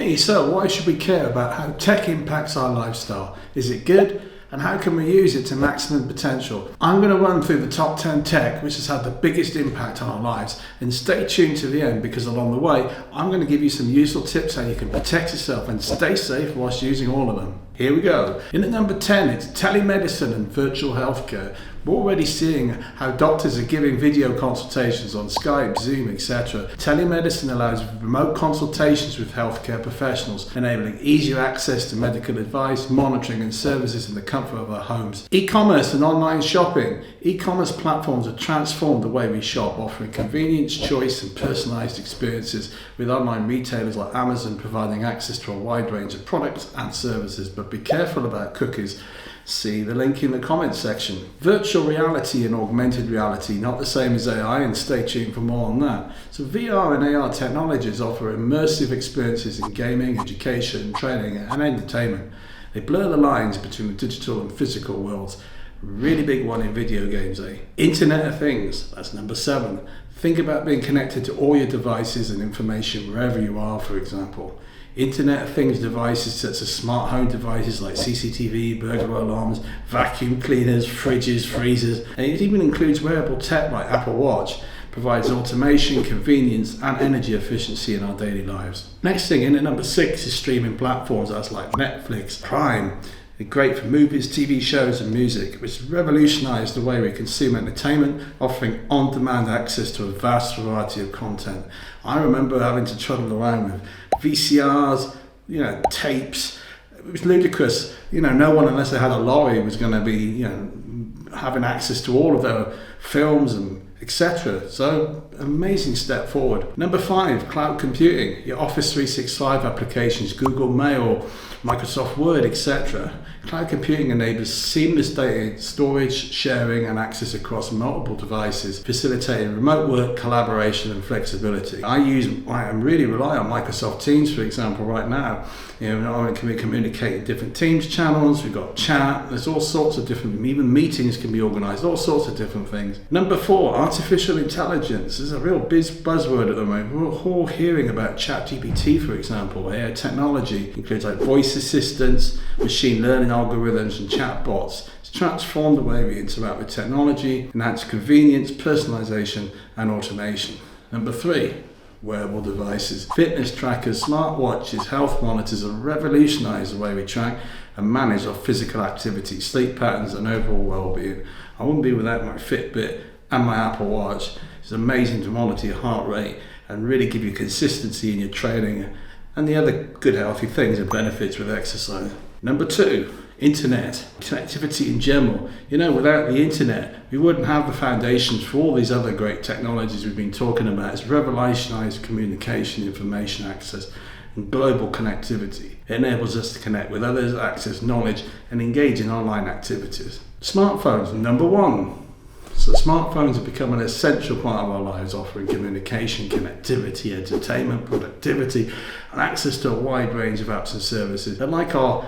Hey, so why should we care about how tech impacts our lifestyle? Is it good? And how can we use it to maximum potential? I'm going to run through the top 10 tech which has had the biggest impact on our lives, and stay tuned to the end because along the way I'm going to give you some useful tips how you can protect yourself and stay safe whilst using all of them. Here we go. In at number 10, it's telemedicine and virtual healthcare. We're already seeing how doctors are giving video consultations on Skype, Zoom, etc. Telemedicine allows remote consultations with healthcare professionals, enabling easier access to medical advice, monitoring and services in the comfort of our homes. E-commerce and online shopping. E-commerce platforms have transformed the way we shop, offering convenience, choice and personalized experiences, with online retailers like Amazon providing access to a wide range of products and services. But be careful about cookies. See the link in the comments section. Virtual reality and augmented reality, not the same as AI, and stay tuned for more on that. So VR and AR technologies offer immersive experiences in gaming, education, training and entertainment. They blur the lines between the digital and physical worlds. Really big one in video games, eh? Internet of Things, that's number 7. Think about being connected to all your devices and information wherever you are, for example. Internet of Things devices such as smart home devices like CCTV, burglar alarms, vacuum cleaners, fridges, freezers, and it even includes wearable tech like Apple Watch, provides automation, convenience and energy efficiency in our daily lives. Next thing in at number 6 is streaming platforms that's like Netflix, Prime. They're great for movies, TV shows and music, which revolutionised the way we consume entertainment, offering on-demand access to a vast variety of content. I remember having to trundle around with VCRs, tapes. It was ludicrous. No one, unless they had a lorry, was going to be, having access to all of their films and etc. So, amazing step forward. Number 5, cloud computing. Your Office 365 applications, Google Mail, Microsoft Word, etc. Cloud computing enables seamless data storage, sharing and access across multiple devices, facilitating remote work, collaboration and flexibility. I really rely on Microsoft Teams, for example, right now. Can we communicate in different Teams channels? We've got chat, there's all sorts of different, even meetings can be organised, all sorts of different things. Number 4, artificial intelligence. This is a real buzzword at the moment. We're all hearing about ChatGPT, for example. AI technology includes like voice assistants, machine learning algorithms and chatbots. It's transformed the way we interact with technology, enhanced convenience, personalization and automation. Number 3, wearable devices. Fitness trackers, smartwatches, health monitors have revolutionized the way we track and manage our physical activity, sleep patterns and overall well-being. I wouldn't be without my Fitbit and my Apple Watch. It's amazing to monitor your heart rate and really give you consistency in your training and the other good healthy things and benefits with exercise. Number 2, internet, connectivity in general. Without the internet, we wouldn't have the foundations for all these other great technologies we've been talking about. It's revolutionized communication, information access, and global connectivity. It enables us to connect with others, access knowledge, and engage in online activities. Smartphones, number 1. So smartphones have become an essential part of our lives, offering communication, connectivity, entertainment, productivity, and access to a wide range of apps and services. They're like our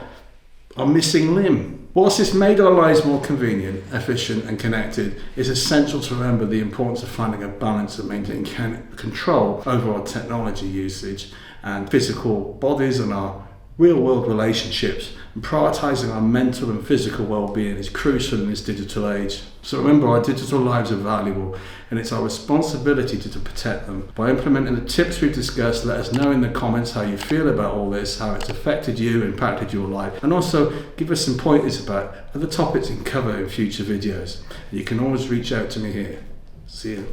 missing limb. Whilst this made our lives more convenient, efficient and connected, it's essential to remember the importance of finding a balance and maintaining control over our technology usage and physical bodies and our real-world relationships. And prioritising our mental and physical well-being is crucial in this digital age. So remember, our digital lives are valuable and it's our responsibility to protect them. By implementing the tips we've discussed, let us know in the comments how you feel about all this, how it's affected you, impacted your life, and also give us some pointers about other topics we can cover in future videos. You can always reach out to me here. See you.